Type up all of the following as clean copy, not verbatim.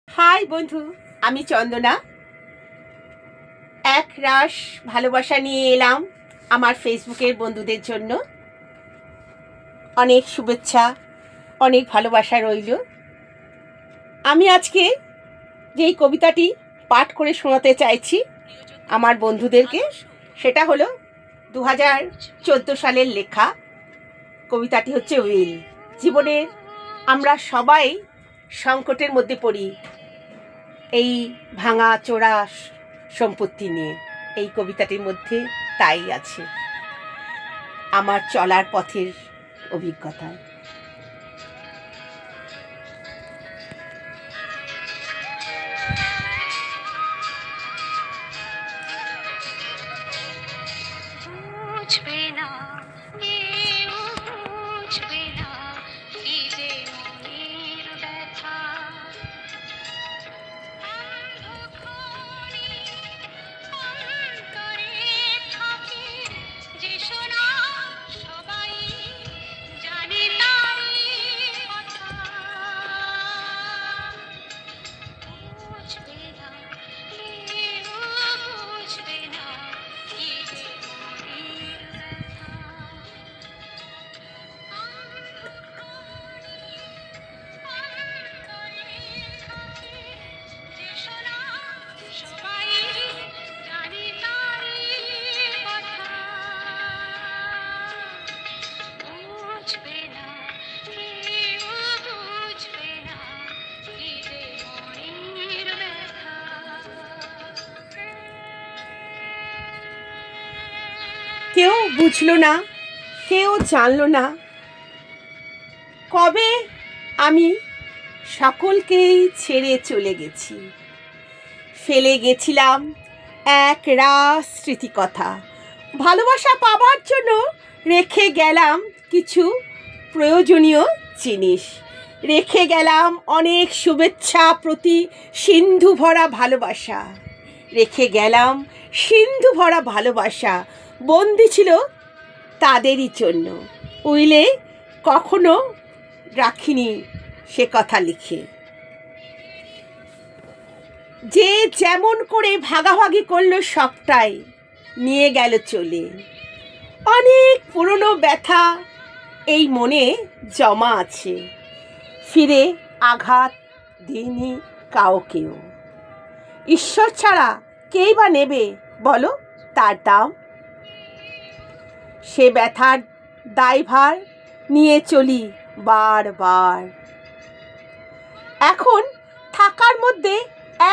High বন্ধু, আমি চন্দনা। এক রাশ ভালোবাসা নিয়ে এলাম আমার ফেসবুকের বন্ধুদের জন্য। অনেক শুভেচ্ছা, অনেক ভালোবাসা রইল। আমি আজকে যেই কবিতাটি পাঠ করে শোনাতে চাইছি আমার বন্ধুদেরকে, সেটা হলো 2014 সালের লেখা। কবিতাটি হচ্ছে উইল। জীবনে আমরা সবাই সংকটের মধ্যে পড়ি এই ভাঙা চোরা সম্পত্তি নিয়ে। এই কবিতাটির মধ্যে তাই আছে আমার চলার পথের অভিজ্ঞতায়। কেউ বুঝলো না, কেউ জানলো না, কবে আমি সকলকেই ছেড়ে চলে গেছি। ফেলে গেছিলাম এক রাস স্মৃতিকথা, ভালোবাসা পাবার জন্য রেখে গেলাম কিছু প্রয়োজনীয় জিনিস, রেখে গেলাম অনেক শুভেচ্ছা প্রতি সিন্ধু ভরা ভালোবাসা, রেখে গেলাম সিন্ধু ভরা ভালোবাসা। বন্দি ছিল তাদেরই জন্য, উইলে কখনো রাখিনি সে কথা লিখে। যে যেমন করে ভাগাভাগি করলো সবটাই নিয়ে গেল চলে। অনেক পুরনো ব্যথা এই মনে জমা আছে, ফিরে আঘাত দিইনি কাউকেও। ঈশ্বর ছাড়া কেই বা নেবে বলো তার দাম? সে ব্যথার দায়ভার নিয়ে চলি বারবার। এখন থাকার মধ্যে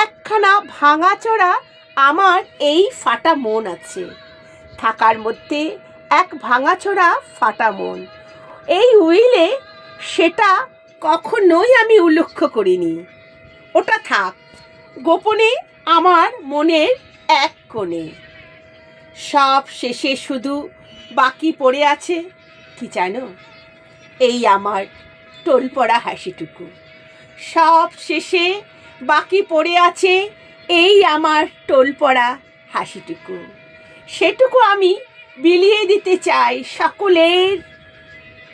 একখানা ভাঙাচোরা আমার এই ফাটা মন আছে, থাকার মধ্যে এক ভাঙাচোরা ফাটা মন। এই উইলে সেটা কখনোই আমি উল্লেখ করিনি। ওটা থাক গোপনে আমার মনের এক কোণে। সব শেষে শুধু বাকি পড়ে আছে কি জানো? এই আমার টোল পড়া হাসিটুকু। সব শেষে বাকি পড়ে আছে এই আমার টোল পড়া হাসিটুকু। সেটুকু আমি বিলিয়ে দিতে চাই সকলের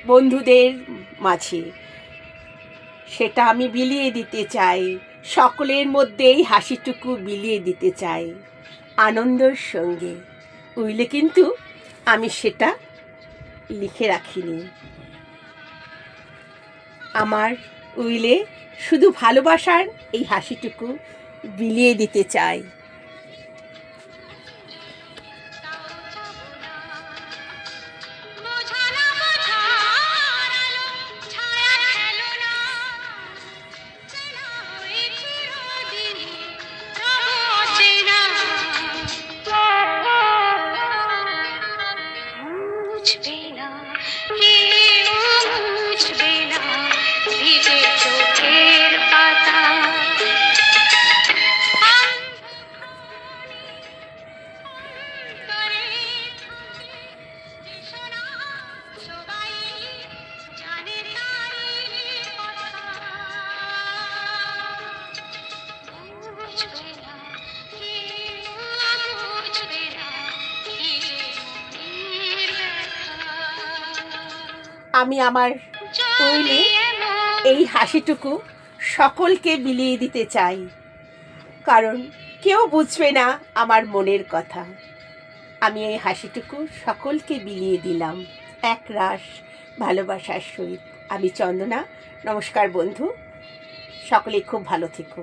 বন্ধুদের মাঝে। সেটা আমি বিলিয়ে দিতে চাই সকলের মধ্যেই, হাসিটুকু বিলিয়ে দিতে চাই আনন্দের সঙ্গে। উইলে কিন্তু আমি সেটা লিখে রাখিনি। আমার উইলে শুধু ভালোবাসার এই হাসিটুকু বিলিয়ে দিতে চাই। আমি আমার উইলে এই হাসিটুকু সকলকে বিলিয়ে দিতে চাই, কারণ কেউ বুঝবে না আমার মনের কথা। আমি এই হাসিটুকু সকলকে বিলিয়ে দিলাম এক রাশ ভালোবাসার সহিত। আমি চন্দনা। নমস্কার বন্ধু, সকলে খুব ভালো থেকো।